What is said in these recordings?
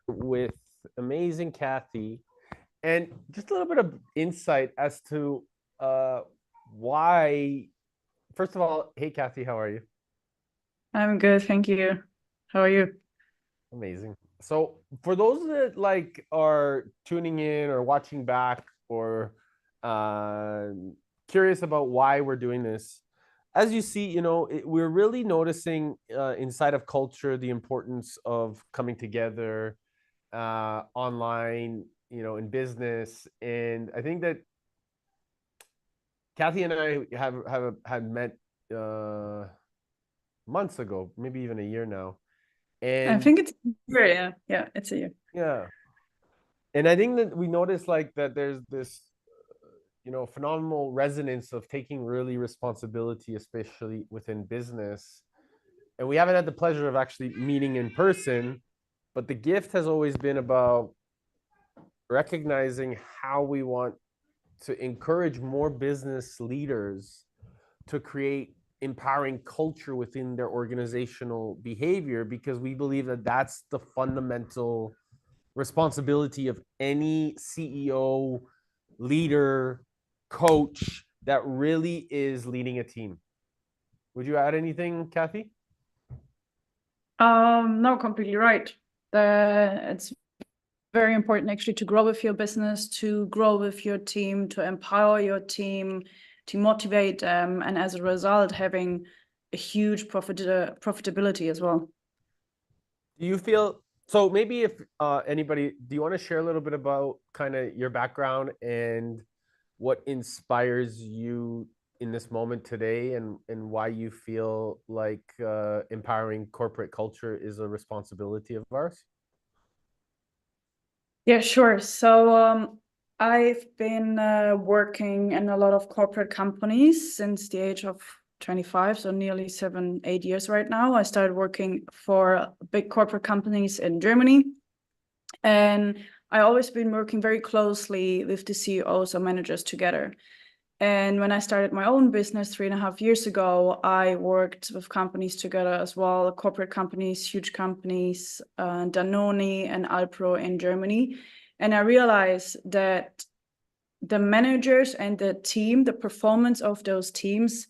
with amazing Kathy, and just a little bit of insight as to uh, why. First of all, hey Kathy, how are you? I'm good, thank you. How are you? Amazing. So, for those that are tuning in or watching back or uh, curious about why we're doing this, as you see, we're really noticing inside of culture the importance of coming together online, in business. And I think that Kathy and I have had met uh, months ago, maybe even a year now. I And think it's a year, yeah, it's a year. yeah, and I think that we noticed that there's this, phenomenal resonance of taking really responsibility, especially within business. And we haven't had the pleasure of actually meeting in person, but the gift has always been about recognizing how we want to encourage more business leaders to create empowering culture within their organizational behavior, because we believe that that's the fundamental responsibility of any CEO, leader, coach that really is leading a team. Would you add anything, Kathy? No, completely right. It's very important actually to grow with your business, to grow with your team, to empower your team, to motivate them, and as a result, having a huge profitability as well. Do you feel so? Maybe if anybody, do you want to share a little bit about kind of your background and what inspires you in this moment today, and why you feel like empowering corporate culture is a responsibility of ours? Yeah, sure. I've been working in a lot of corporate companies since the age of 25, so nearly 7, 8 years right now. I started working for big corporate companies in Germany, and I always been working very closely with the CEOs or managers together. And when I started my own business 3.5 years ago, I worked with companies together as well, corporate companies, huge companies, Danone and Alpro in Germany. And I realized that the managers and the team, the performance of those teams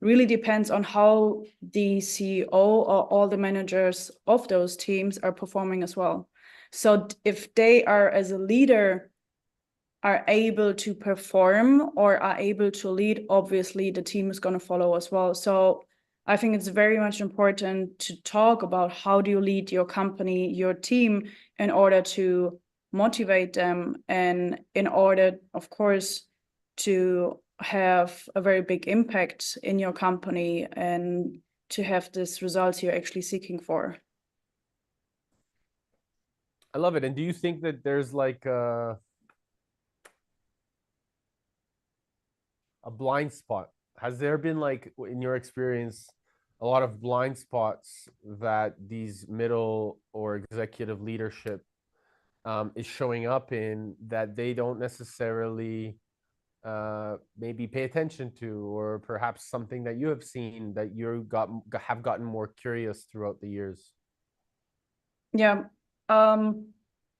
really depends on how the CEO or all the managers of those teams are performing as well. So if they are, as a leader, are able to perform or are able to lead, obviously the team is going to follow as well. So I think it's very much important to talk about how do you lead your company, your team, in order to motivate them and in order, of course, to have a very big impact in your company and to have this results you're actually seeking for. I love it. And do you think that there's a blind spot? Has there been, in your experience, a lot of blind spots that these middle or executive leadership is showing up in that they don't necessarily maybe pay attention to, or perhaps something that you have seen that have gotten more curious throughout the years? Yeah. Um,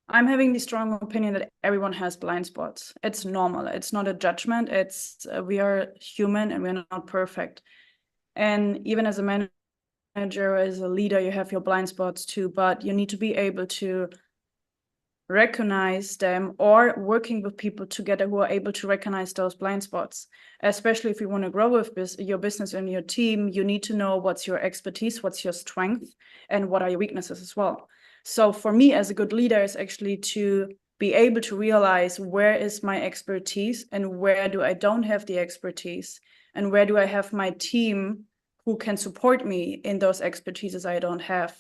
I'm having the strong opinion that everyone has blind spots. It's normal. It's not a judgment. It's we are human and we're not perfect. And even as a manager, as a leader, you have your blind spots too, but you need to be able to recognize them or working with people together who are able to recognize those blind spots. Especially if you want to grow with your business and your team, you need to know what's your expertise, what's your strength, and what are your weaknesses as well. So for me as a good leader is actually to be able to realize where is my expertise and where do I don't have the expertise and where do I have my team who can support me in those expertises I don't have.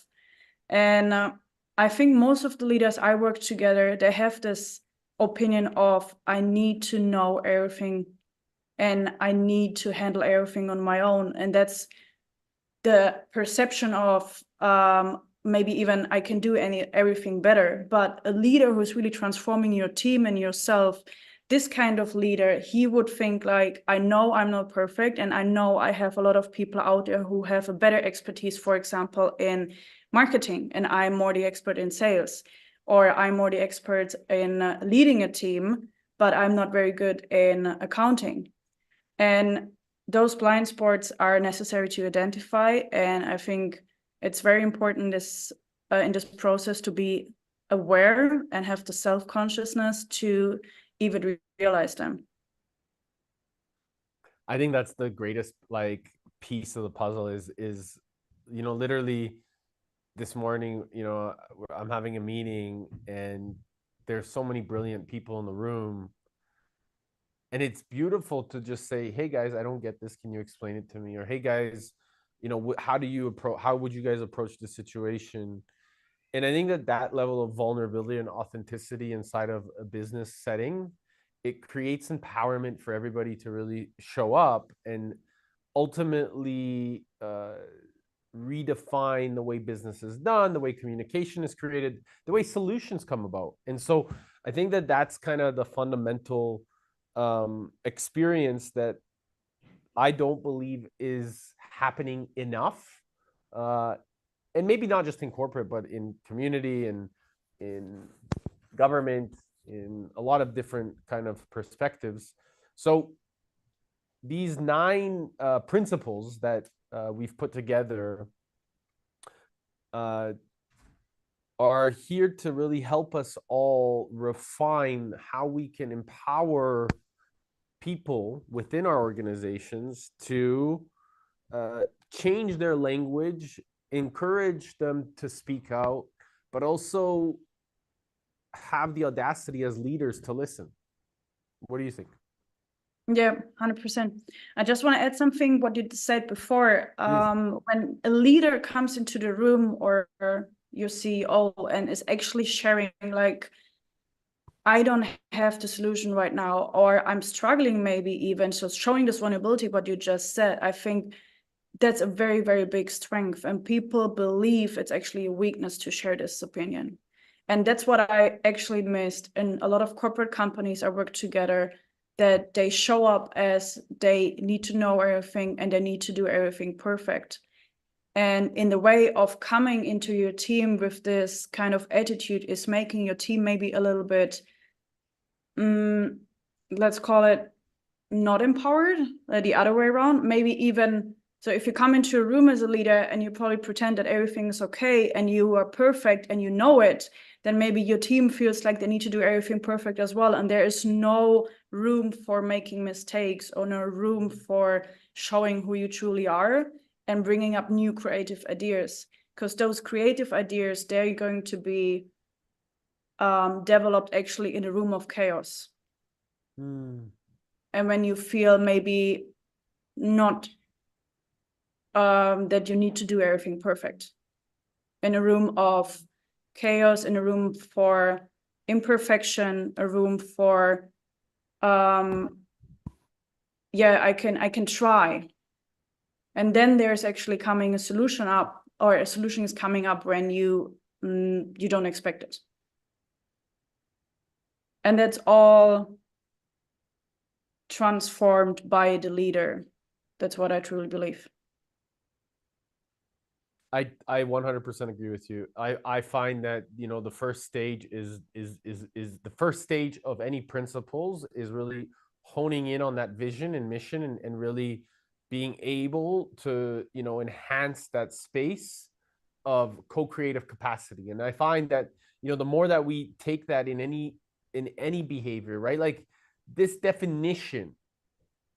And I think most of the leaders I work together, they have this opinion of I need to know everything and I need to handle everything on my own. And that's the perception of maybe even I can do everything better. But a leader who's really transforming your team and yourself, this kind of leader, he would think like, I know I'm not perfect, and I know I have a lot of people out there who have a better expertise, for example, in marketing, and I'm more the expert in sales. or I'm more the expert in leading a team, but I'm not very good in accounting. And those blind spots are necessary to identify. And I think it's very important in this process to be aware and have the self-consciousness to even realize them. I think that's the greatest like piece of the puzzle is literally this morning, I'm having a meeting and there's so many brilliant people in the room. And it's beautiful to just say, hey guys, I don't get this. Can you explain it to me? Or hey guys, how would you guys approach the situation? And I think that level of vulnerability and authenticity inside of a business setting, it creates empowerment for everybody to really show up and ultimately redefine the way business is done, the way communication is created, the way solutions come about. And so I think that's kind of the fundamental experience that I don't believe is happening enough. And maybe not just in corporate, but in community and in government, in a lot of different kind of perspectives. So these 9 principles that we've put together are here to really help us all refine how we can empower people within our organizations to change their language, encourage them to speak out, but also have the audacity as leaders to listen. What do you think? Yeah, 100%. I just want to add something what you said before. When a leader comes into the room or your CEO and is actually sharing like, I don't have the solution right now, or I'm struggling maybe even, so showing this vulnerability, what you just said, I think that's a very, very big strength. And people believe it's actually a weakness to share this opinion. And that's what I actually missed in a lot of corporate companies I work together, that they show up as they need to know everything and they need to do everything perfect. And in the way of coming into your team with this kind of attitude is making your team maybe a little bit, let's call it not empowered, the other way around, maybe even. So if you come into a room as a leader and you probably pretend that everything is okay and you are perfect and you know it, then maybe your team feels like they need to do everything perfect as well. And there is no room for making mistakes or no room for showing who you truly are and bringing up new creative ideas. Because those creative ideas, they're going to be developed actually in a room of chaos. And when you feel maybe not that you need to do everything perfect. In a room of chaos, in a room for imperfection, a room for, I can try. And then there's actually coming a solution up, or a solution is coming up when you don't expect it. And that's all transformed by the leader. That's what I truly believe. I 100% agree with you. I find that the first stage is the first stage of any principles is really honing in on that vision and mission and really being able to enhance that space of co-creative capacity. And I find that the more that we take that in any behavior, right, like this definition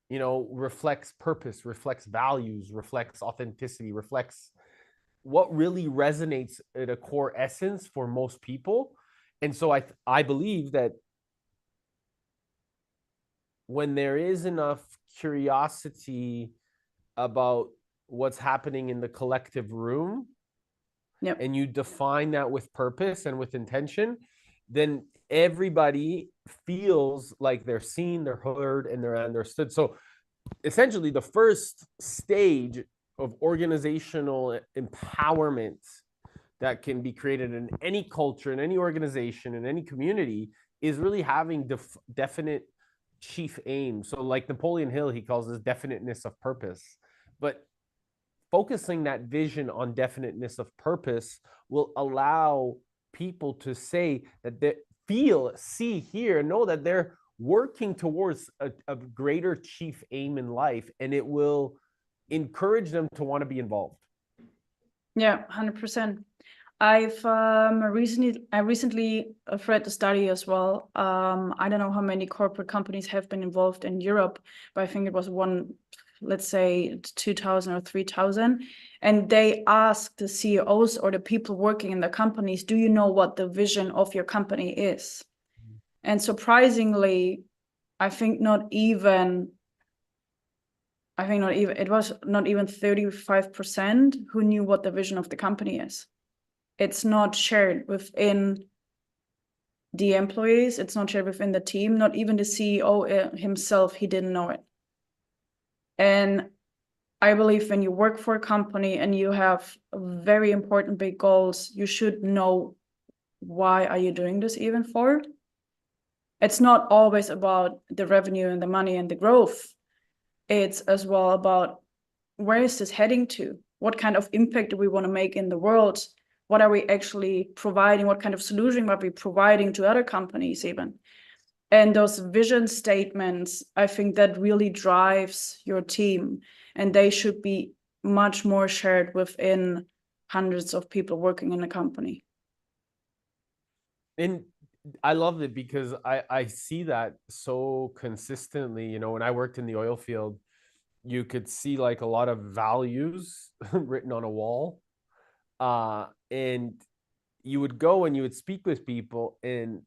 reflects purpose, reflects values, reflects authenticity, reflects what really resonates at a core essence for most people. And so I believe that when there is enough curiosity about what's happening in the collective room, yep, and you define that with purpose and with intention, then everybody feels like they're seen, they're heard, and they're understood. So essentially the first stage of organizational empowerment that can be created in any culture, in any organization, in any community is really having definite chief aims. So like Napoleon Hill, he calls this definiteness of purpose. But focusing that vision on definiteness of purpose will allow people to say that they feel, see, hear, know that they're working towards a greater chief aim in life, and it will encourage them to want to be involved. Yeah, 100%. I recently read the study as well. I don't know how many corporate companies have been involved in Europe, but I think it was one, let's say 2000 or 3000. And they asked the CEOs or the people working in the companies, do you know what the vision of your company is? And surprisingly, I think not even, it was not even 35% who knew what the vision of the company is. It's not shared within the employees. It's not shared within the team. Not even the CEO himself, he didn't know it. And I believe when you work for a company and you have very important big goals, you should know why are you doing this even for. It's not always about the revenue and the money and the growth. It's as well about where is this heading to? What kind of impact do we want to make in the world? What are we actually providing? What kind of solution are we providing to other companies even? And those vision statements, I think that really drives your team, and they should be much more shared within hundreds of people working in a company. And I love it because I see that so consistently. You know, when I worked in the oil field, you could see like a lot of values written on a wall. And you would go and you would speak with people, and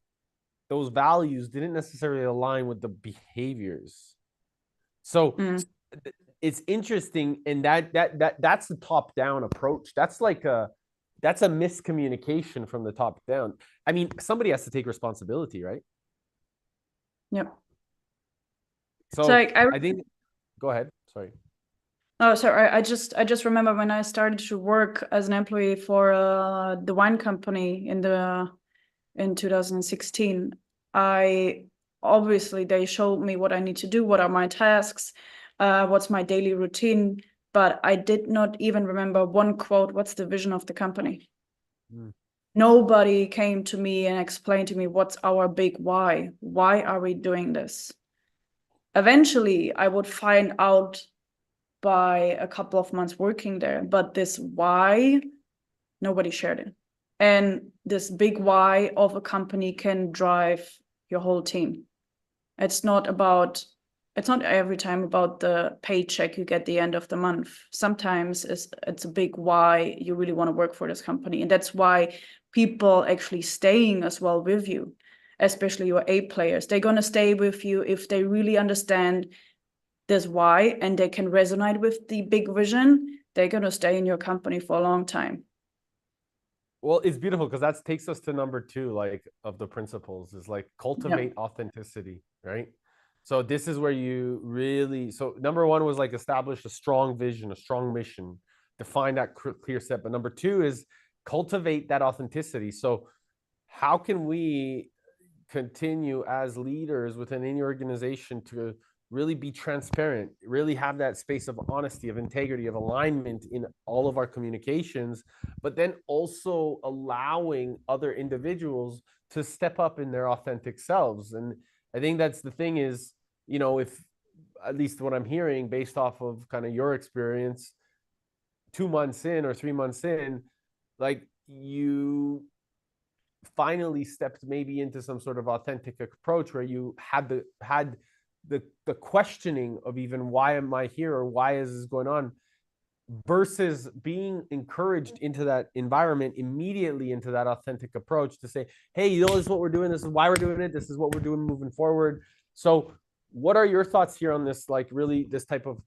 those values didn't necessarily align with the behaviors. So it's interesting, and that's the top down approach. That's a miscommunication from the top down. I mean, somebody has to take responsibility, right? Yep. So like I think, go ahead. Sorry. Oh, sorry. I just remember when I started to work as an employee for the wine company in 2016. I obviously they showed me what I need to do, what are my tasks, what's my daily routine, but I did not even remember one quote, what's the vision of the company. Nobody came to me and explained to me what's our big why. Why are we doing this? Eventually, I would find out by a couple of months working there, but this why, nobody shared it. And this big why of a company can drive your whole team. It's not every time about the paycheck you get the end of the month. Sometimes it's a big why you really want to work for this company. And that's why people actually staying as well with you, especially your A players. They're going to stay with you if they really understand this why and they can resonate with the big vision. They're going to stay in your company for a long time. Well, it's beautiful because that takes us to number 2, like, of the principles, is like cultivate authenticity, right? So this is where you really, so number 1 was like establish a strong vision, a strong mission, define that clear set. But number 2 is cultivate that authenticity. So how can we continue as leaders within any organization to really be transparent, really have that space of honesty, of integrity, of alignment in all of our communications, but then also allowing other individuals to step up in their authentic selves. And I think that's the thing is, you know, if at least what I'm hearing based off of kind of your experience, 2 months in or 3 months in, like you finally stepped maybe into some sort of authentic approach where you had the questioning of even why am I here or why is this going on, versus being encouraged into that environment immediately into that authentic approach to say, hey, you know, this is what we're doing, this is why we're doing it, this is what we're doing moving forward. So what are your thoughts here on this, like really this type of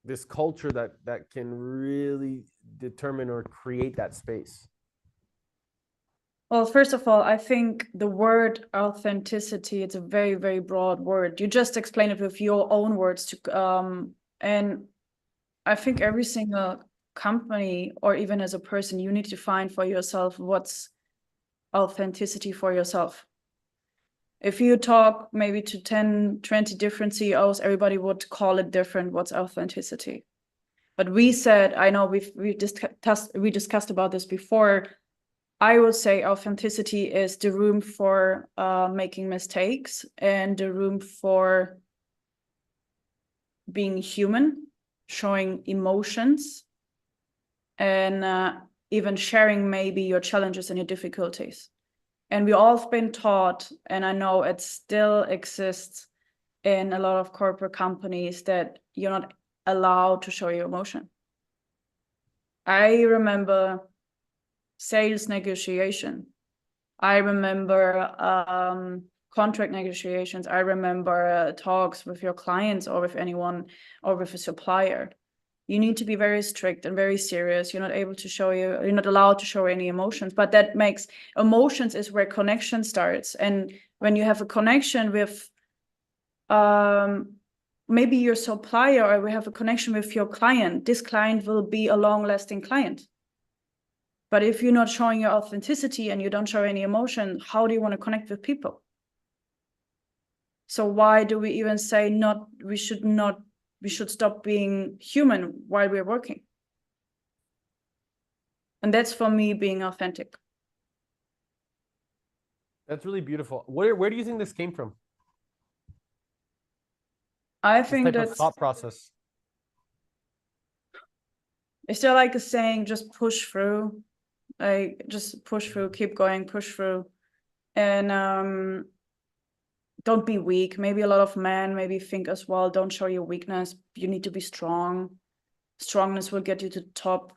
this culture that can really determine or create that space? Well, first of all, I think the word authenticity, it's a very, very broad word. You just explain it with your own words. And I think every single company or even as a person, you need to find for yourself what's authenticity for yourself. If you talk maybe to 10, 20 different CEOs, everybody would call it different. What's authenticity? But we said, I know we discussed about this before. I would say authenticity is the room for making mistakes and the room for being human, showing emotions, and even sharing maybe your challenges and your difficulties. And we all have been taught, and I know it still exists in a lot of corporate companies, that you're not allowed to show your emotion. I remember sales negotiation. I remember contract negotiations. I remember talks with your clients or with anyone or with a supplier. You need to be very strict and very serious. You're not allowed to show any emotions, but that makes emotions is where connection starts. And when you have a connection with maybe your supplier, or we have a connection with your client, this client will be a long-lasting client. But if you're not showing your authenticity and you don't show any emotion, how do you want to connect with people? So why do we even say we should stop being human while we're working? And that's for me being authentic. That's really beautiful. Where do you think this came from? I This think type of that's, thought process. is there like a saying, just push through? Like just push through, keep going, push through. And don't be weak. Maybe a lot of men maybe think as well, don't show your weakness. You need to be strong. Strongness will get you to the top,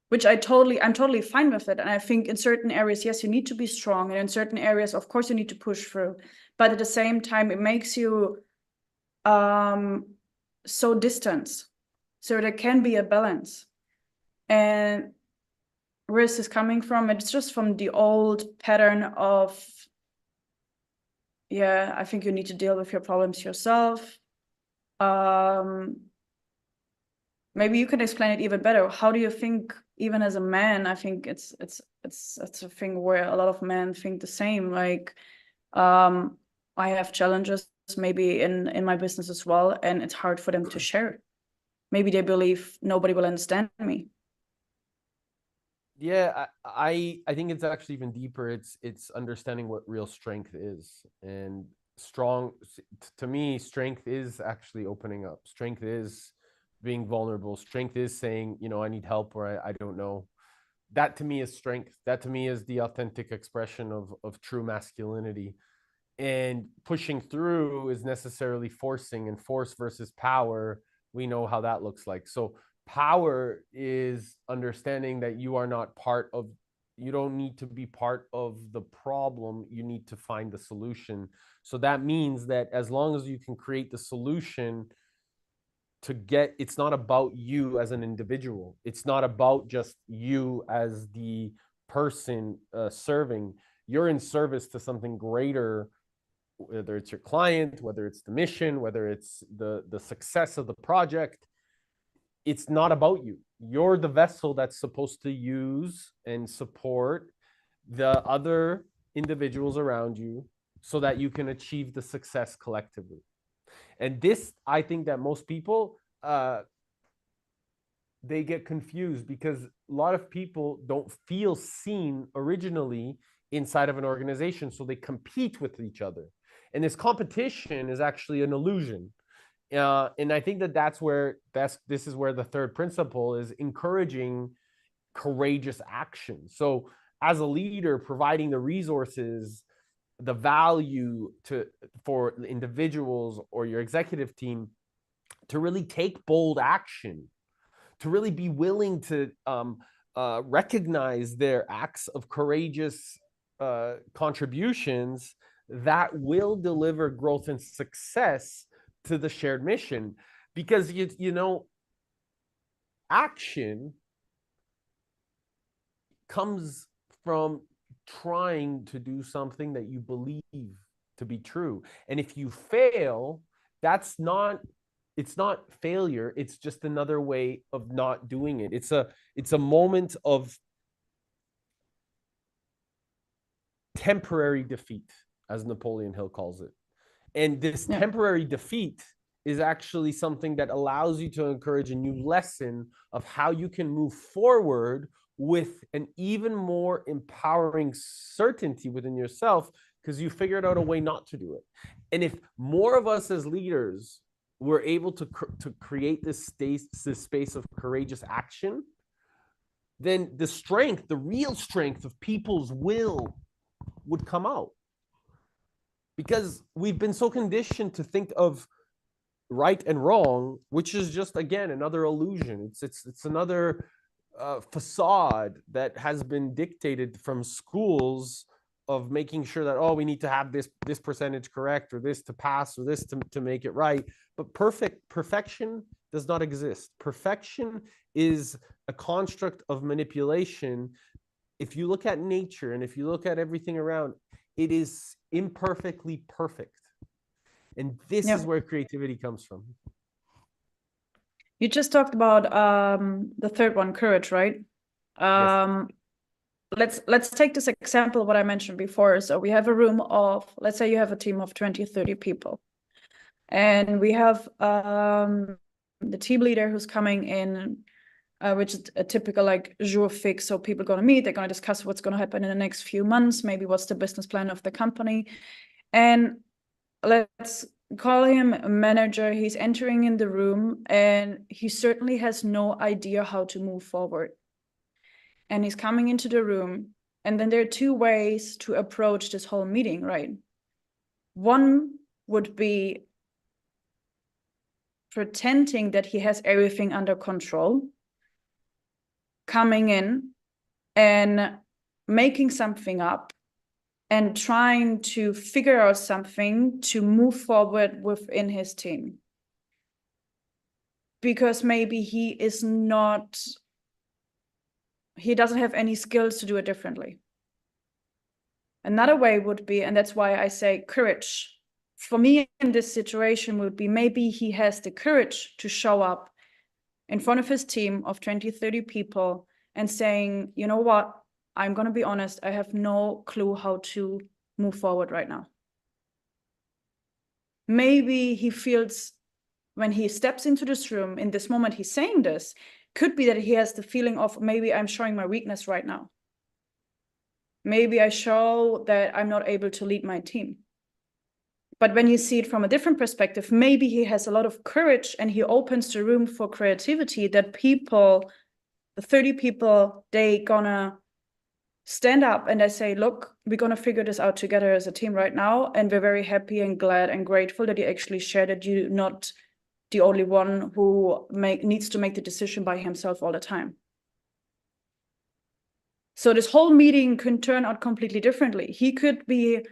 which I'm totally fine with it. And I think in certain areas, yes, you need to be strong. And in certain areas, of course, you need to push through. But at the same time, it makes you so distant. So there can be a balance. And where is this coming from? It's just from the old pattern of, yeah, I think you need to deal with your problems yourself. Maybe you can explain it even better. How do you think, even as a man, I think it's a thing where a lot of men think the same. Like, I have challenges maybe in my business as well, and it's hard for them to share. Maybe they believe nobody will understand me. Yeah, I think it's actually even deeper. It's understanding what real strength is. And strong, to me, strength is actually opening up. Strength is being vulnerable. Strength is saying, I need help, or I don't know. That to me is strength. That to me is the authentic expression of true masculinity. And pushing through is necessarily forcing, and force versus power, we know how that looks like. So power is understanding that you don't need to be part of the problem, you need to find the solution. So that means that as long as you can create the solution it's not about you as an individual, it's not about just you as the person serving. You're in service to something greater, whether it's your client, whether it's the mission, whether it's the success of the project. It's not about you. You're the vessel that's supposed to use and support the other individuals around you so that you can achieve the success collectively. And this, I think that most people, they get confused because a lot of people don't feel seen originally inside of an organization. So they compete with each other. And this competition is actually an illusion. And I think that this is where the third principle is encouraging courageous action. So as a leader, providing the resources, the value for individuals or your executive team to really take bold action, to really be willing to recognize their acts of courageous contributions that will deliver growth and success to the shared mission. Because action comes from trying to do something that you believe to be true. And if you fail, it's not failure, it's just another way of not doing it. It's a moment of temporary defeat, as Napoleon Hill calls it. And this temporary defeat is actually something that allows you to encourage a new lesson of how you can move forward with an even more empowering certainty within yourself because you figured out a way not to do it. And if more of us as leaders were able to create this space of courageous action, then the strength, the real strength of people's will would come out. Because we've been so conditioned to think of right and wrong, which is just, again, another illusion. It's another facade that has been dictated from schools of making sure that, oh, we need to have this percentage correct, or this to pass, or this to make it right. But perfection does not exist. Perfection is a construct of manipulation. If you look at nature and if you look at everything around, it is imperfectly perfect. And this is where creativity comes from. You just talked about the third one, courage, right? Yes. Let's take this example, what I mentioned before. So we have a room of, let's say you have a team of 20, 30 people. And we have the team leader who's coming in, which is a typical like jour fixe. So people are going to meet, they're going to discuss what's going to happen in the next few months, maybe what's the business plan of the company. And let's call him a manager. He's entering in the room and he certainly has no idea how to move forward. And he's coming into the room. And then there are two ways to approach this whole meeting, right? One would be pretending that he has everything under control, coming in and making something up and trying to figure out something to move forward within his team. Because maybe he doesn't have any skills to do it differently. Another way would be, and that's why I say courage, for me in this situation would be, maybe he has the courage to show up in front of his team of 20, 30 people and saying, you know what, I'm going to be honest, I have no clue how to move forward right now. Maybe he feels when he steps into this room, in this moment he's saying this, could be that he has the feeling of, maybe I'm showing my weakness right now. Maybe I show that I'm not able to lead my team. But when you see it from a different perspective, maybe he has a lot of courage and he opens the room for creativity, that people, the 30 people, they gonna stand up and they say, look, we're gonna figure this out together as a team right now. And we're very happy and glad and grateful that you actually share that you're not the only one who needs to make the decision by himself all the time. So this whole meeting can turn out completely differently. He could be,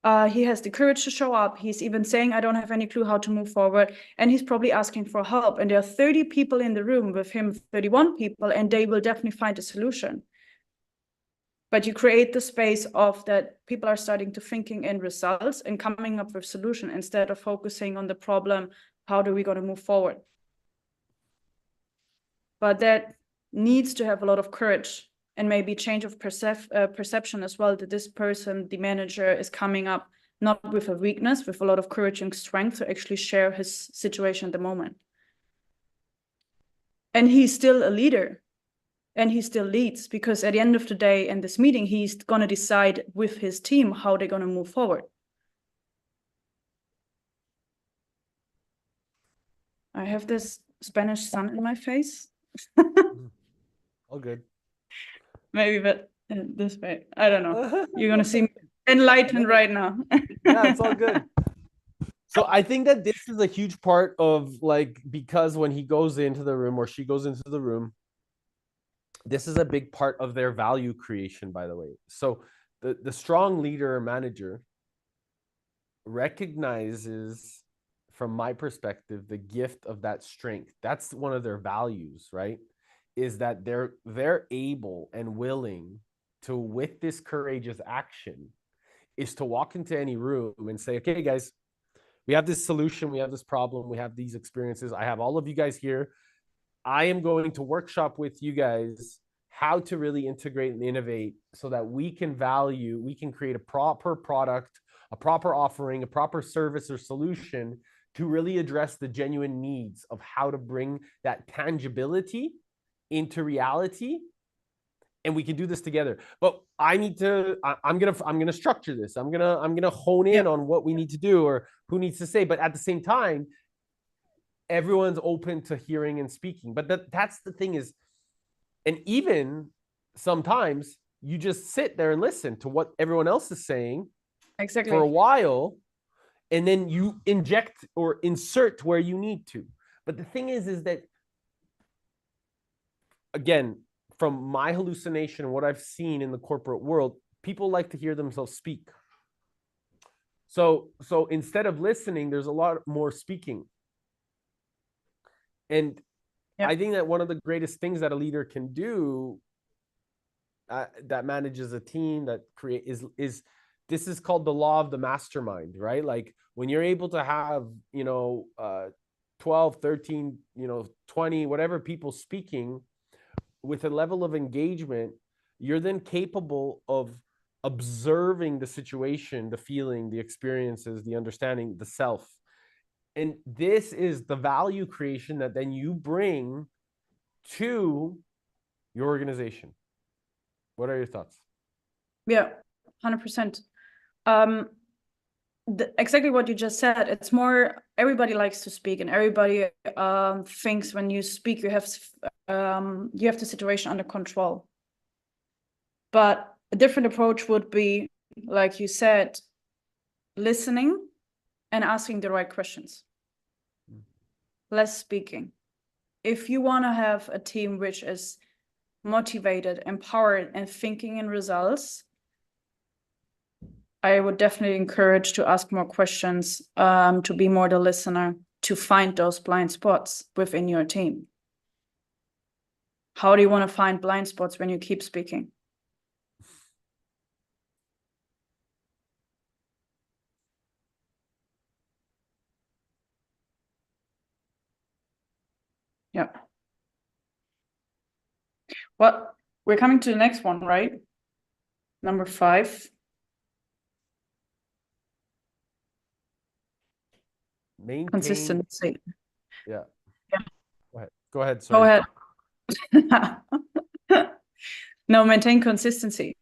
he has the courage to show up. He's even saying, I don't have any clue how to move forward. And he's probably asking for help. And there are 30 people in the room with him, 31 people, and they will definitely find a solution. But you create the space of that people are starting to thinking in results and coming up with solution instead of focusing on the problem. How do we going to move forward? But that needs to have a lot of courage and maybe change of perception as well, that this person, the manager, is coming up not with a weakness, with a lot of courage and strength to actually share his situation at the moment. And he's still a leader and he still leads, because at the end of the day in this meeting, he's going to decide with his team how they're going to move forward. I have this Spanish sun in my face. All good. Maybe, but this way, I don't know. You're going to see me enlightened right now. Yeah, it's all good. So I think that this is a huge part of, like, because when he goes into the room or she goes into the room, this is a big part of their value creation, by the way. So the strong leader or manager recognizes, from my perspective, the gift of that strength. That's one of their values, right? Is that they're able and willing to, with this courageous action, is to walk into any room and say, okay, guys, we have this solution, we have this problem, we have these experiences. I have all of you guys here. I am going to workshop with you guys how to really integrate and innovate so that we can create a proper product, a proper offering, a proper service or solution to really address the genuine needs of how to bring that tangibility into reality and we can do this together. But I'm gonna structure this. I'm gonna hone in on what we need to do or who needs to say. But at the same time, everyone's open to hearing and speaking. But that's the thing is, and even sometimes you just sit there and listen to what everyone else is saying for a while, and then you inject or insert where you need to. But the thing is that, again, from my hallucination and what I've seen in the corporate world, people like to hear themselves speak. So instead of listening, there's a lot more speaking. And I think that one of the greatest things that a leader can do that manages a team, that create is this is called the law of the mastermind, right? Like when you're able to have, 12, 13, 20, whatever people speaking with a level of engagement, you're then capable of observing the situation, the feeling, the experiences, the understanding, the self. And this is the value creation that then you bring to your organization. What are your thoughts? Yeah, 100%. Exactly what you just said. It's more, everybody likes to speak, and everybody thinks when you speak, you have the situation under control. But a different approach would be, like you said, listening and asking the right questions. Less speaking. If you want to have a team which is motivated, empowered, and thinking in results, I would definitely encourage to ask more questions, to be more the listener, to find those blind spots within your team. How do you want to find blind spots when you keep speaking? Yeah. Well, we're coming to the next one, right? Number 5. Maintain consistency. Yeah. Yeah. Go ahead. Sorry. Go ahead. No, maintain consistency.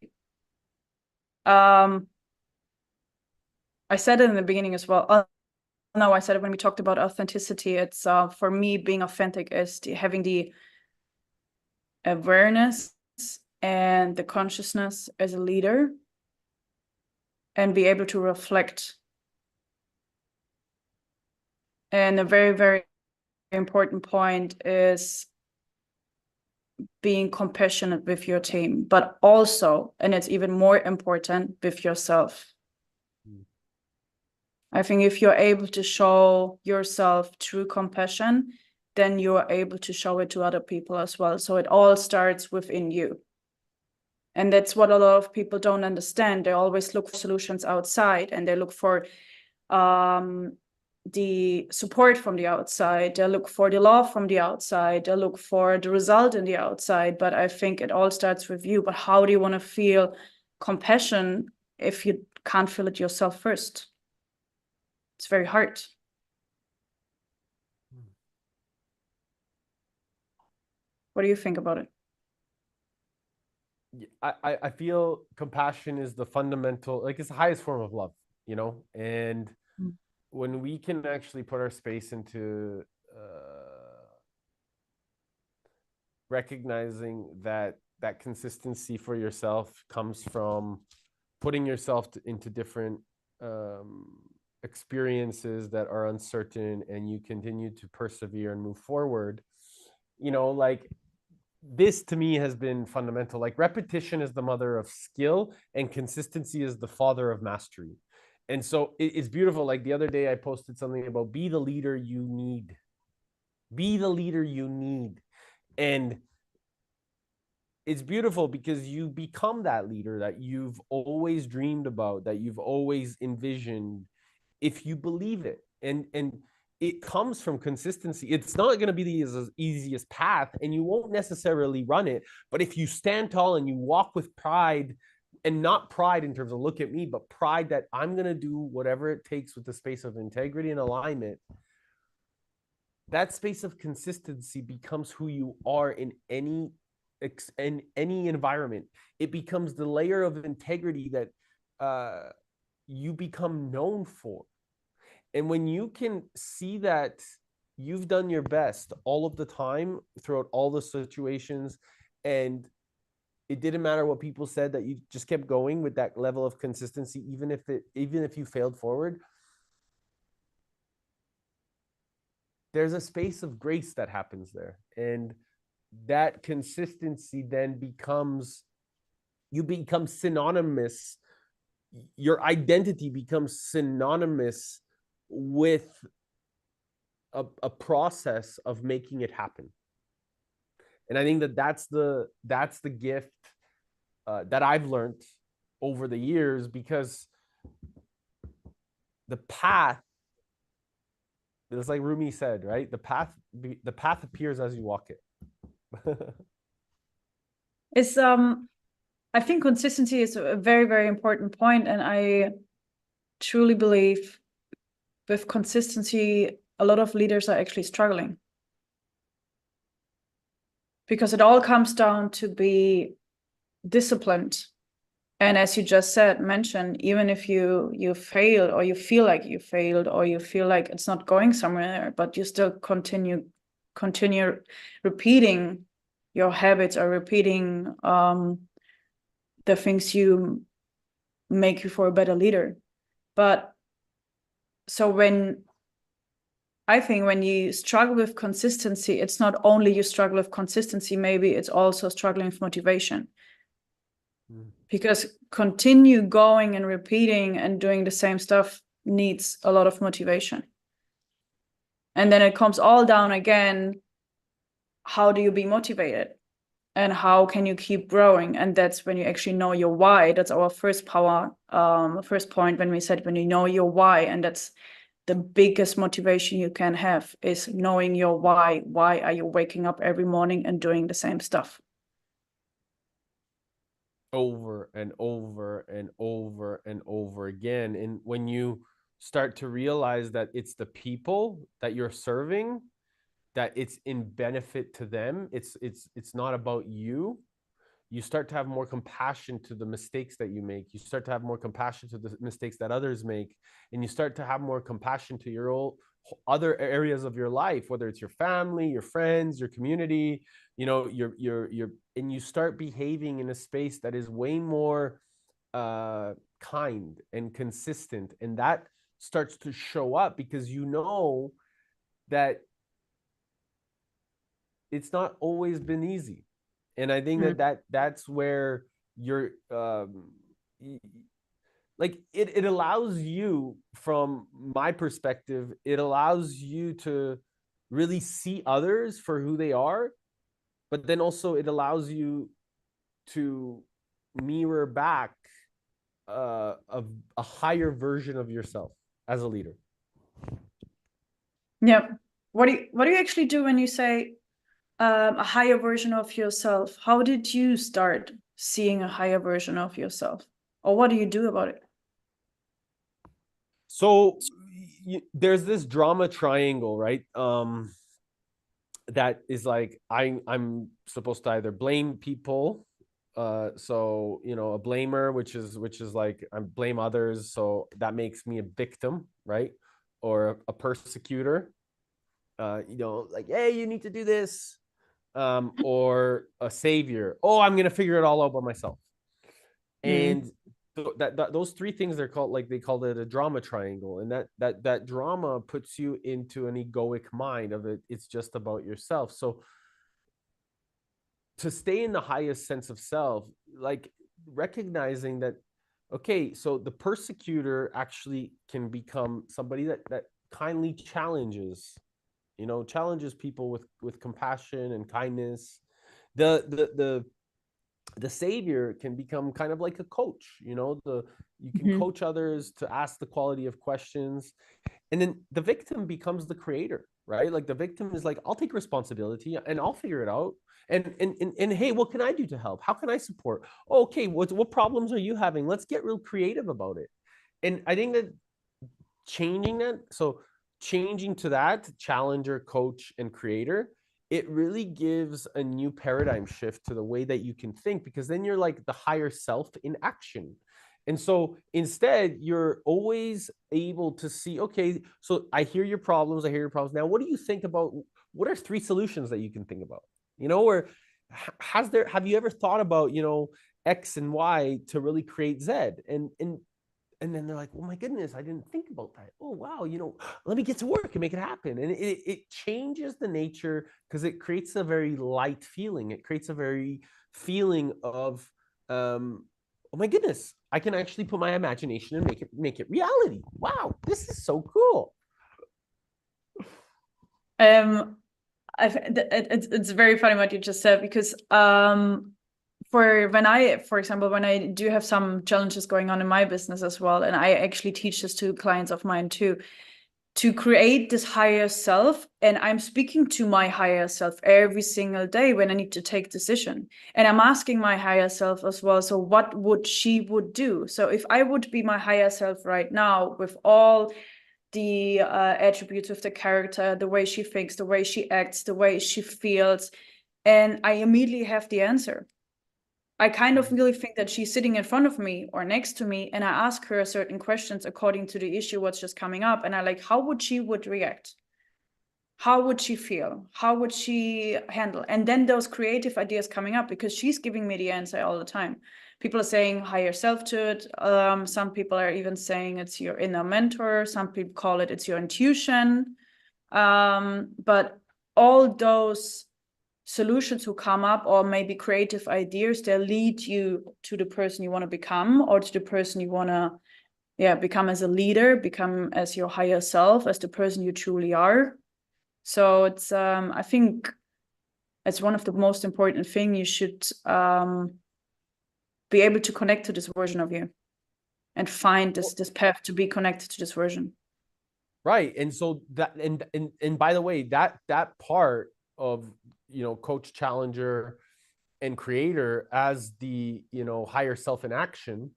I said it in the beginning as well. No, I said it when we talked about authenticity. It's for me, being authentic is having the awareness and the consciousness as a leader, and be able to reflect. And a very, very important point is being compassionate with your team, but also, and it's even more important, with yourself. I think if you're able to show yourself true compassion, then you are able to show it to other people as well. So it all starts within you. And that's what a lot of people don't understand. They always look for solutions outside, and they look for the support from the outside. They look for the love from the outside. They look for the result in the outside. But I think it all starts with you. But how do you want to feel compassion if you can't feel it yourself first? It's very hard. What do you think about it? I feel compassion is the fundamental, like it's the highest form of love, and when we can actually put our space into recognizing that consistency for yourself comes from putting yourself into different experiences that are uncertain, and you continue to persevere and move forward, like this to me has been fundamental. Like repetition is the mother of skill, and consistency is the father of mastery. And so it's beautiful. Like the other day I posted something about be the leader you need. Be the leader you need. And it's beautiful because you become that leader that you've always dreamed about, that you've always envisioned, if you believe it. And it comes from consistency. It's not going to be the easiest path, and you won't necessarily run it. But if you stand tall and you walk with pride, and not pride in terms of look at me, but pride that I'm going to do whatever it takes with the space of integrity and alignment, that space of consistency becomes who you are in any in any environment. It becomes the layer of integrity that you become known for. And when you can see that you've done your best all of the time throughout all the situations, and it didn't matter what people said, that you just kept going with that level of consistency, even if you failed forward, there's a space of grace that happens there. And that consistency then becomes, you become synonymous, your identity becomes synonymous with a process of making it happen. And I think that that's the gift that I've learned over the years, because the path, it's like Rumi said, right? The path appears as you walk it. It's I think consistency is a very, very important point, and I truly believe with consistency, a lot of leaders are actually struggling, because it all comes down to be disciplined. And as you just mentioned, even if you fail, or you feel like you failed, or you feel like it's not going somewhere, but you still continue repeating your habits, or repeating the things you make you for a better leader. But so I think when you struggle with consistency, it's not only you struggle with consistency, maybe it's also struggling with motivation. Because continue going and repeating and doing the same stuff needs a lot of motivation. And then it comes all down again. How do you be motivated? And how can you keep growing? And that's when you actually know your why. That's our first point when we said, when you know your why, and that's the biggest motivation you can have, is knowing your why. Why are you waking up every morning and doing the same stuff? Over and over and over and over again. And when you start to realize that it's the people that you're serving, that it's in benefit to them, it's not about you, you start to have more compassion to the mistakes that you make. You start to have more compassion to the mistakes that others make, and you start to have more compassion to your own other areas of your life, whether it's your family, your friends, your community, and you start behaving in a space that is way more kind and consistent. And that starts to show up, because you know that it's not always been easy. And I think that's where you're like it allows you, from my perspective, it allows you to really see others for who they are, but then also it allows you to mirror back a higher version of yourself as a leader. Yeah. What do you actually do when you say a higher version of yourself? How did you start seeing a higher version of yourself, or what do you do about it? So there's this drama triangle, right? That is like, I'm supposed to either blame people, so a blamer, which is like I blame others, so that makes me a victim, right? Or a persecutor, like, hey, you need to do this, or a savior, oh, I'm gonna figure it all out by myself. And those three things, they're called, like, they called it a drama triangle. And that drama puts you into an egoic mind of it. It's just about yourself. So to stay in the highest sense of self, like recognizing that, okay, so the persecutor actually can become somebody that kindly challenges people with compassion and kindness. The savior can become kind of like a coach. You can coach others to ask the quality of questions. And then the victim becomes the creator, right? Like the victim is like, I'll take responsibility and I'll figure it out. And hey, what can I do to help? How can I support? Oh, okay, what problems are you having? Let's get real creative about it. And I think that changing to that challenger, coach, and creator, it really gives a new paradigm shift to the way that you can think, because then you're like the higher self in action. And so instead, you're always able to see, okay, so I hear your problems, I hear your problems. Now, what do you think about, what are three solutions that you can think about? Or have you ever thought about, X and Y to really create Z? And then they're like, oh my goodness, I didn't think about that. Oh wow, let me get to work and make it happen. And it changes the nature, because it creates a very light feeling. It creates a very feeling of, oh my goodness, I can actually put my imagination and make it reality. Wow, this is so cool. It's very funny what you just said, because for example, when I do have some challenges going on in my business as well, and I actually teach this to clients of mine too, to create this higher self. And I'm speaking to my higher self every single day when I need to take decision. And I'm asking my higher self as well, so what would she would do? So if I would be my higher self right now, with all the attributes of the character, the way she thinks, the way she acts, the way she feels, and I immediately have the answer. I kind of really think that she's sitting in front of me or next to me, and I ask her certain questions according to the issue, what's just coming up, and I like, how would she would react? How would she feel? How would she handle? And then those creative ideas coming up, because she's giving me the answer all the time. People are saying higher self to it. Some people are even saying it's your inner mentor. Some people call it it's your intuition. But all those solutions who come up, or maybe creative ideas, they lead you to the person you want to become, or to the person you want to become as a leader, become as your higher self, as the person you truly are. So it's I think it's one of the most important thing. You should be able to connect to this version of you and find this path to be connected to this version. Right. And so that, and by the way, that part of, coach, challenger, and creator as the, higher self in action,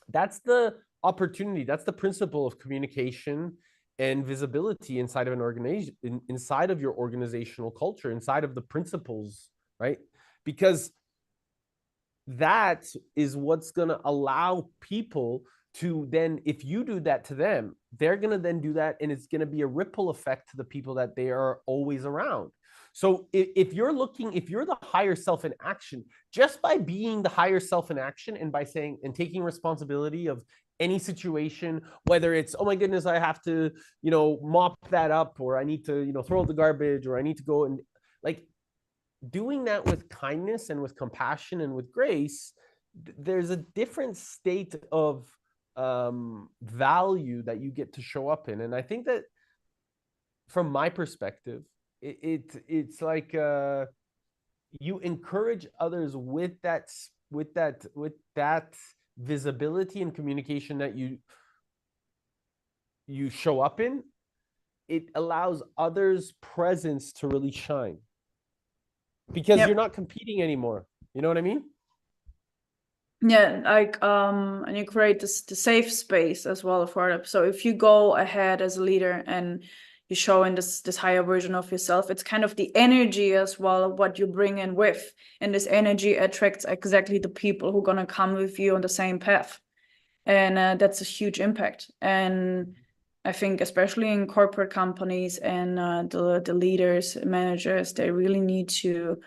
that's the opportunity, that's the principle of communication and visibility inside of an organization, inside of your organizational culture, inside of the principles, right? Because that is what's going to allow people to then, if you do that to them, they're going to then do that, and it's going to be a ripple effect to the people that they are always around. So if you're the higher self in action, just by being the higher self in action, and by saying and taking responsibility of any situation, whether it's, oh my goodness, I have to, mop that up, or I need to, throw out the garbage, or I need to go and, like, doing that with kindness and with compassion and with grace, there's a different state of value that you get to show up in. And I think that, from my perspective, it's like you encourage others with that visibility and communication that you show up in. It allows others' presence to really shine, because you're not competing anymore. You know what I mean? Yeah, like and you create the safe space as well for it. So if you go ahead as a leader and you show in this higher version of yourself, it's kind of the energy as well, what you bring in with, and this energy attracts exactly the people who are gonna come with you on the same path, and that's a huge impact. And I think especially in corporate companies and the leaders, managers, they really need to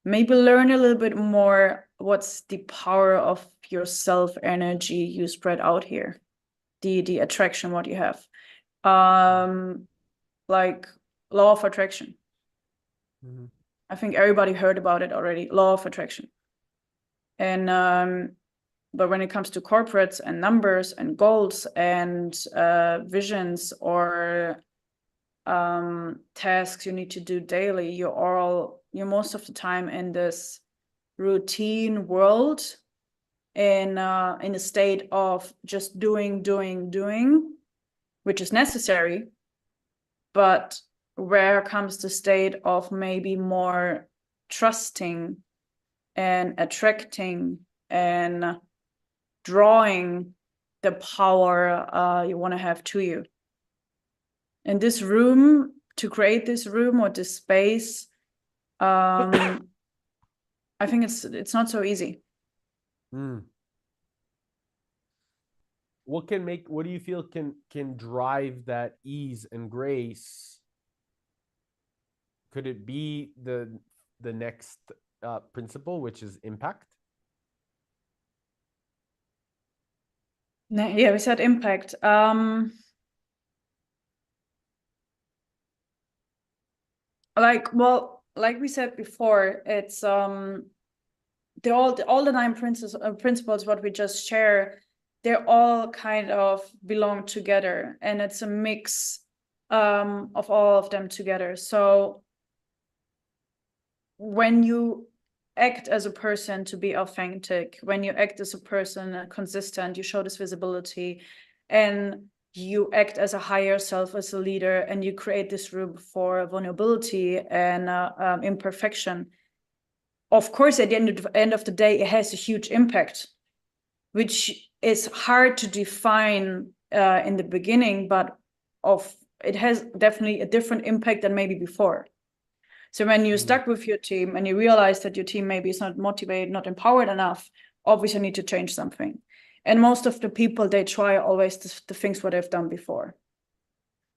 maybe learn a little bit more what's the power of your self energy you spread out here, the attraction what you have, like law of attraction. I think everybody heard about it already, law of attraction. And but when it comes to corporates and numbers and goals and visions or tasks you need to do daily, you're most of the time in this routine world, in a state of just doing, which is necessary, but where comes the state of maybe more trusting and attracting and drawing the power you want to have to you. In this room to create this room or this space, I think it's not so easy. What do you feel can drive that ease and grace? Could it be the next principle, which is impact? Yeah, we said impact. Like we said before, it's all the 9 principles what we just share, they're all kind of belong together, and it's a mix of all of them together. So when you act as a person to be authentic, when you act as a person consistent, you show this visibility, and you act as a higher self, as a leader, and you create this room for vulnerability and imperfection. Of course, at the end of the day, it has a huge impact, which is hard to define in the beginning, but it has definitely a different impact than maybe before. So when you're stuck with your team and you realize that your team maybe is not motivated, not empowered enough, obviously you need to change something. And most of the people, they try always the things what they've done before.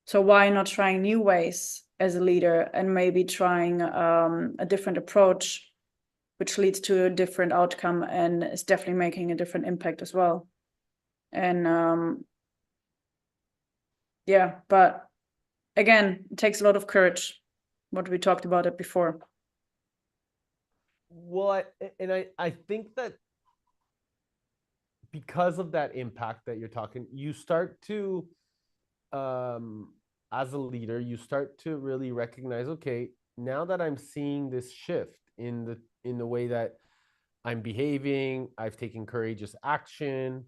So why not trying new ways as a leader and maybe trying a different approach, which leads to a different outcome and is definitely making a different impact as well. And yeah, but again, it takes a lot of courage. What we talked about it before. Well, I think that because of that impact that you're talking, you start to, as a leader, you start to really recognize, okay, now that I'm seeing this shift in the way that I'm behaving, I've taken courageous action,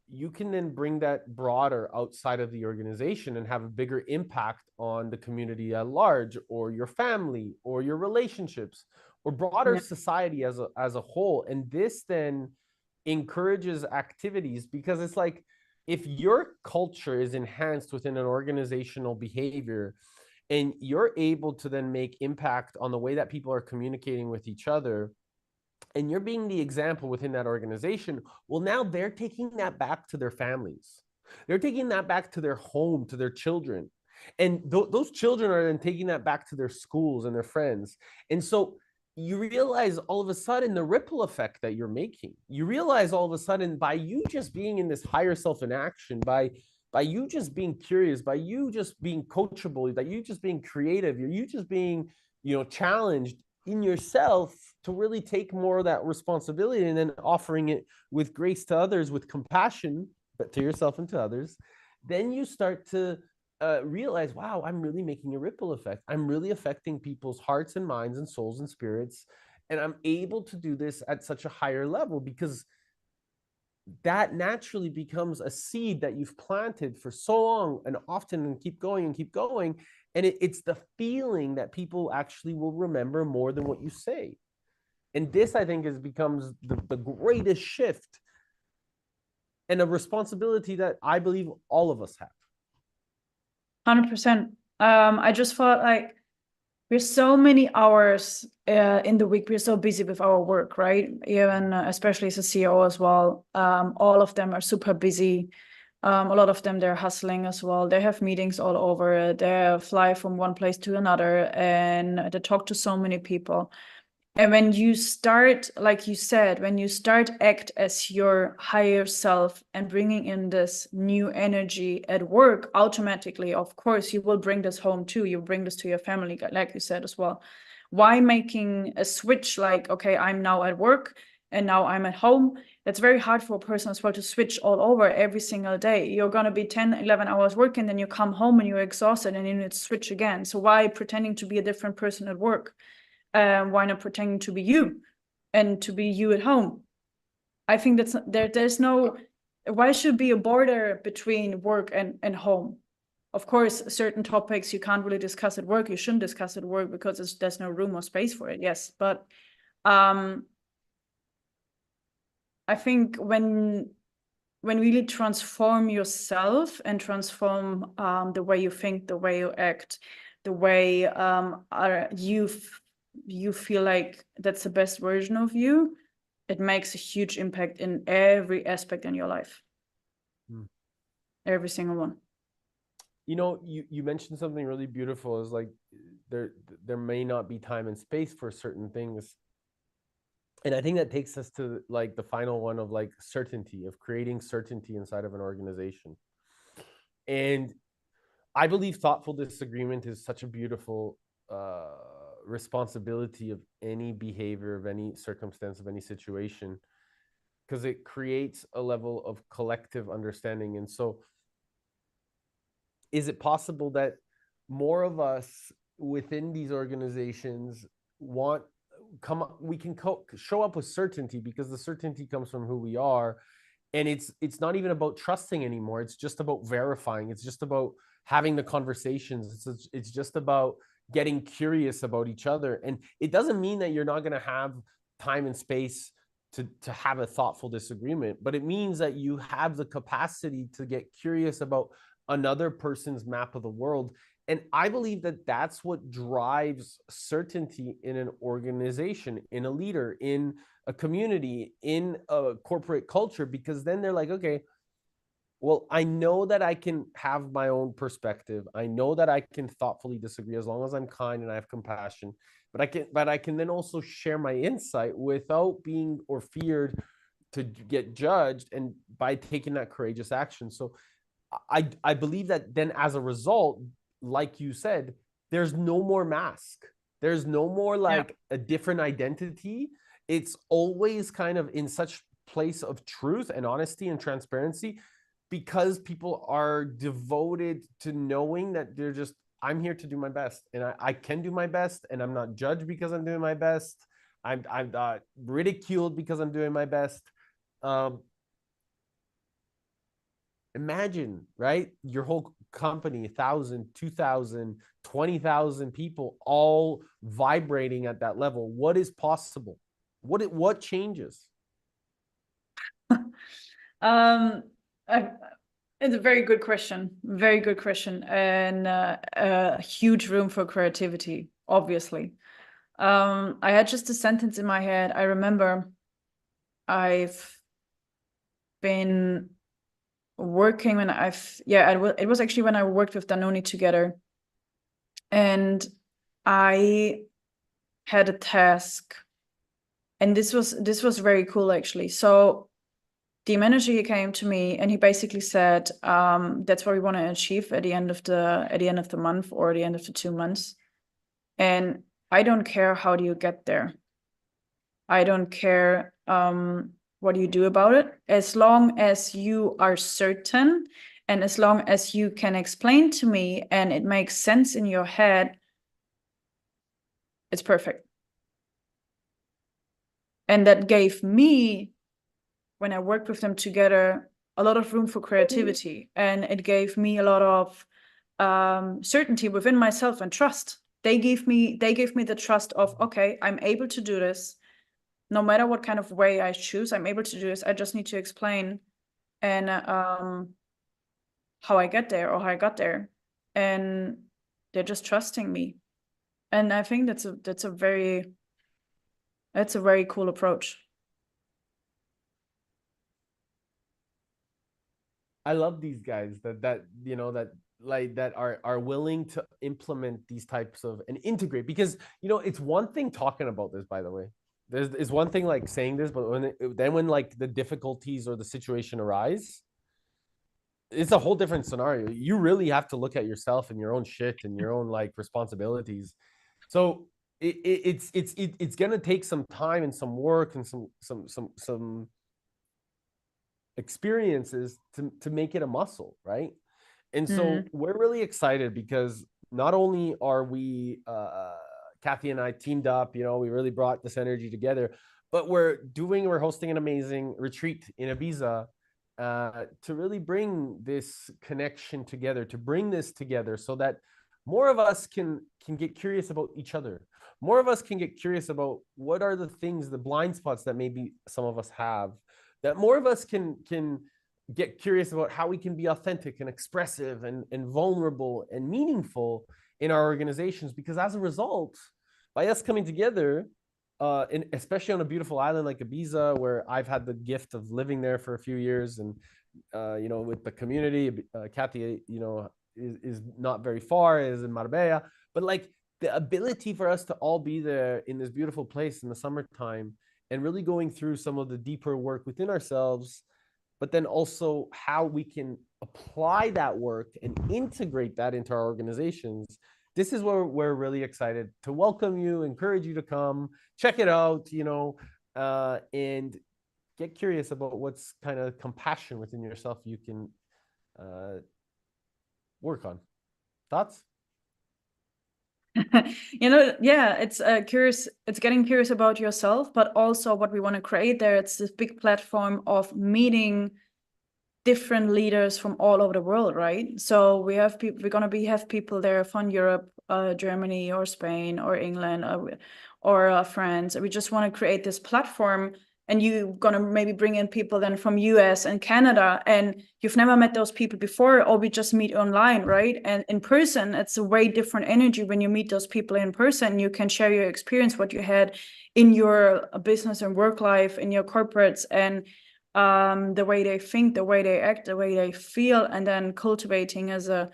you can then bring that broader outside of the organization and have a bigger impact on the community at large, or your family, or your relationships, or broader society as a whole. And this then encourages activities, because it's like, if your culture is enhanced within an organizational behavior, and you're able to then make impact on the way that people are communicating with each other, and you're being the example within that organization, well, now they're taking that back to their families. They're taking that back to their home, to their children. And those children are then taking that back to their schools and their friends. And so you realize all of a sudden the ripple effect that you're making. You realize all of a sudden, by you just being in this higher self in action, by you just being curious, by you just being coachable, by you just being creative, you just being, challenged in yourself to really take more of that responsibility, and then offering it with grace to others, with compassion, but to yourself and to others, then you start to realize, wow, I'm really making a ripple effect. I'm really affecting people's hearts and minds and souls and spirits. And I'm able to do this at such a higher level, because that naturally becomes a seed that you've planted for so long and often, and keep going and keep going. And it's the feeling that people actually will remember more than what you say. And this, I think, becomes the greatest shift, and a responsibility that I believe all of us have. 100%. I just thought, like, we're so many hours in the week. We're so busy with our work, right? Even especially as a CEO as well. All of them are super busy. A lot of them, they're hustling as well. They have meetings all over. They fly from one place to another, and they talk to so many people. And when you start, like you said, when you start act as your higher self and bringing in this new energy at work, automatically, of course, you will bring this home too. You bring this to your family, like you said as well. Why making a switch like, okay, I'm now at work and now I'm at home? It's very hard for a person as well to switch all over every single day. You're going to be 10, 11 hours working, then you come home and you're exhausted and you need to switch again. So why pretending to be a different person at work? Why not pretending to be you and to be you at home? I think that's there's no, why should be a border between work and home? Of course, certain topics you can't really discuss at work. You shouldn't discuss at work because there's no room or space for it. Yes, but I think when really transform yourself and transform the way you think, the way you act, the way you feel like that's the best version of you, it makes a huge impact in every aspect in your life. Every single one. You know, you mentioned something really beautiful, is like there may not be time and space for certain things. And I think that takes us to like the final one of like certainty, of creating certainty inside of an organization. And I believe thoughtful disagreement is such a beautiful responsibility of any behavior, of any circumstance, of any situation, because it creates a level of collective understanding. And so, is it possible that more of us within these organizations want we can show up with certainty, because the certainty comes from who we are, and it's not even about trusting anymore, it's just about verifying, it's just about having the conversations, it's just about getting curious about each other. And it doesn't mean that you're not going to have time and space to have a thoughtful disagreement, but it means that you have the capacity to get curious about another person's map of the world. And I believe that that's what drives certainty in an organization, in a leader, in a community, in a corporate culture, because then they're like, okay, well, I know that I can have my own perspective. I know that I can thoughtfully disagree as long as I'm kind and I have compassion. But I can then also share my insight without being or feared to get judged, and by taking that courageous action. So I believe that then as a result, like you said, there's no more mask. There's no more like a different identity. It's always kind of in such place of truth and honesty and transparency, because people are devoted to knowing that they're just, I'm here to do my best, and I can do my best, and I'm not judged because I'm doing my best. I'm not ridiculed because I'm doing my best. Imagine, right? Your whole company, 1,000, 2,000, 20,000 people all vibrating at that level. What is possible? What changes? It's a very good question. Very good question. And a huge room for creativity, obviously. I had just a sentence in my head. I remember I've been working when it was actually when I worked with Danone together. And I had a task. And this was very cool, actually. So the manager, he came to me and he basically said, that's what we want to achieve at the end of the month, or the end of the 2 months. And I don't care how do you get there. I don't care what do you do about it, as long as you are certain and as long as you can explain to me and it makes sense in your head, it's perfect. And that gave me, when I worked with them together, a lot of room for creativity. And it gave me a lot of certainty within myself and trust. They gave me the trust of, okay, I'm able to do this. No matter what kind of way I choose, I'm able to do this. I just need to explain and how I get there, or how I got there. And they're just trusting me. And I think that's a very cool approach. I love these guys that you know, that like that are willing to implement these types of and integrate, because you know, it's one thing talking about this, by the way. There's one thing like saying this, but when like the difficulties or the situation arise, it's a whole different scenario. You really have to look at yourself and your own shit and your own like responsibilities. So it's gonna take some time and some work and some experiences to make it a muscle, right? And so we're really excited, because not only are we Kathy and I teamed up, you know, we really brought this energy together, but we're hosting an amazing retreat in Ibiza to really bring this connection together, to bring this together, so that more of us can get curious about each other. More of us can get curious about what are the things, the blind spots that maybe some of us have, that more of us can get curious about how we can be authentic and expressive and vulnerable and meaningful in our organizations, because as a result, by us coming together, especially on a beautiful island like Ibiza, where I've had the gift of living there for a few years, and with the community, Kathy, is not very far, is in Marbella, but like the ability for us to all be there in this beautiful place in the summertime and really going through some of the deeper work within ourselves, but then also how we can apply that work and integrate that into our organizations. This is where we're really excited to welcome you, encourage you to come, check it out, and get curious about what's kind of compassion within yourself you can work on. Thoughts? Yeah, it's curious. It's getting curious about yourself, but also what we want to create there. It's this big platform of meeting different leaders from all over the world, right? So we have people. We're gonna have people there from Europe, Germany, or Spain, or England, or France. We just want to create this platform, and you're gonna maybe bring in people then from US and Canada, and you've never met those people before, or we just meet online, right? And in person, it's a way different energy when you meet those people in person. You can share your experience, what you had in your business and work life, in your corporates, and the way they think, the way they act, the way they feel, and then cultivating as a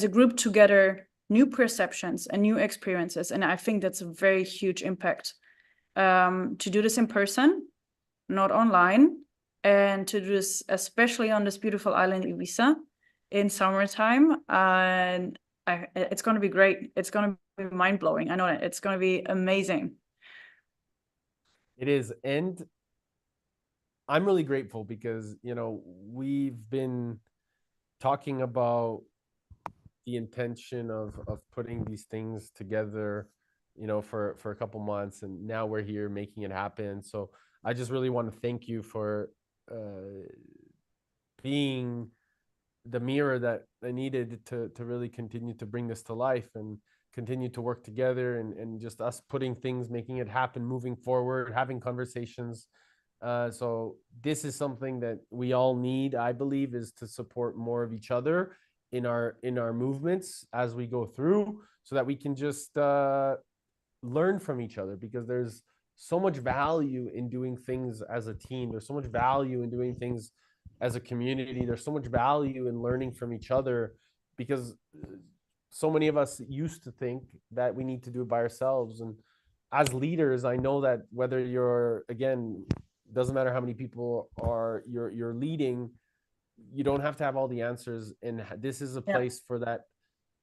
group together new perceptions and new experiences. And I think that's a very huge impact, to do this in person, not online, and to do this especially on this beautiful island Ibiza in summertime. And it's going to be great. It's going to be mind-blowing. I know it's going to be amazing. It is. And I'm really grateful because, we've been talking about the intention of putting these things together, for a couple months, and now we're here making it happen. So I just really want to thank you for being the mirror that I needed to really continue to bring this to life and continue to work together, and just us putting things, making it happen, moving forward, having conversations. So this is something that we all need, I believe, is to support more of each other in our movements as we go through, so that we can just learn from each other, because there's so much value in doing things as a team. There's so much value in doing things as a community. There's so much value in learning from each other, because so many of us used to think that we need to do it by ourselves. And as leaders, I know that whether you're, again, doesn't matter how many people are you're leading, you don't have to have all the answers, and this is a place for that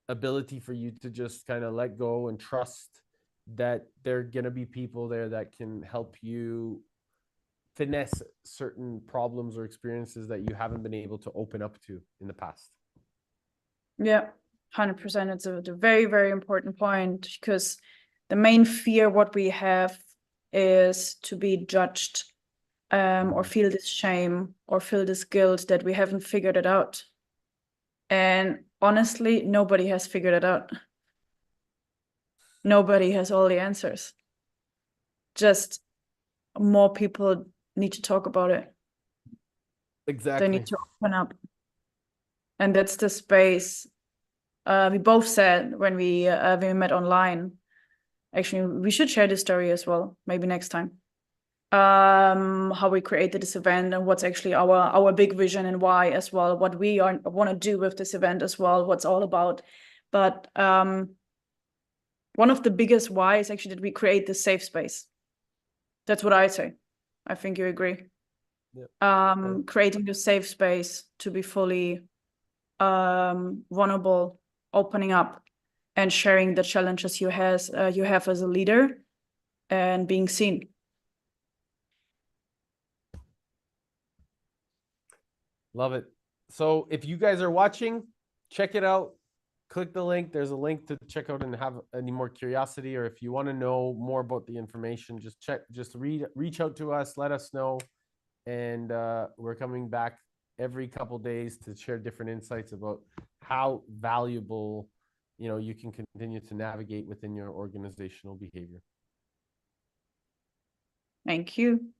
ability for you to just kind of let go and trust that there are going to be people there that can help you finesse certain problems or experiences that you haven't been able to open up to in the past. Yeah, 100%. It's a very, very important point, because the main fear what we have is to be judged, or feel this shame or feel this guilt that we haven't figured it out. And honestly, nobody has figured it out. Nobody has all the answers. Just more people need to talk about it. Exactly. They need to open up. And that's the space we both said when we met online. Actually, we should share this story as well, maybe next time. How we created this event and what's actually our big vision and why as well, what we want to do with this event as well, what's all about. But one of the biggest why is actually that we create this safe space. That's what I say. I think you agree. Yeah. Creating the safe space to be fully vulnerable, opening up, and sharing the challenges you have as a leader, and being seen. Love it. So if you guys are watching, check it out. Click the link. There's a link to check out and have any more curiosity, or if you want to know more about the information, just reach out to us, let us know. And we're coming back every couple days to share different insights about how valuable, you can continue to navigate within your organizational behavior. Thank you.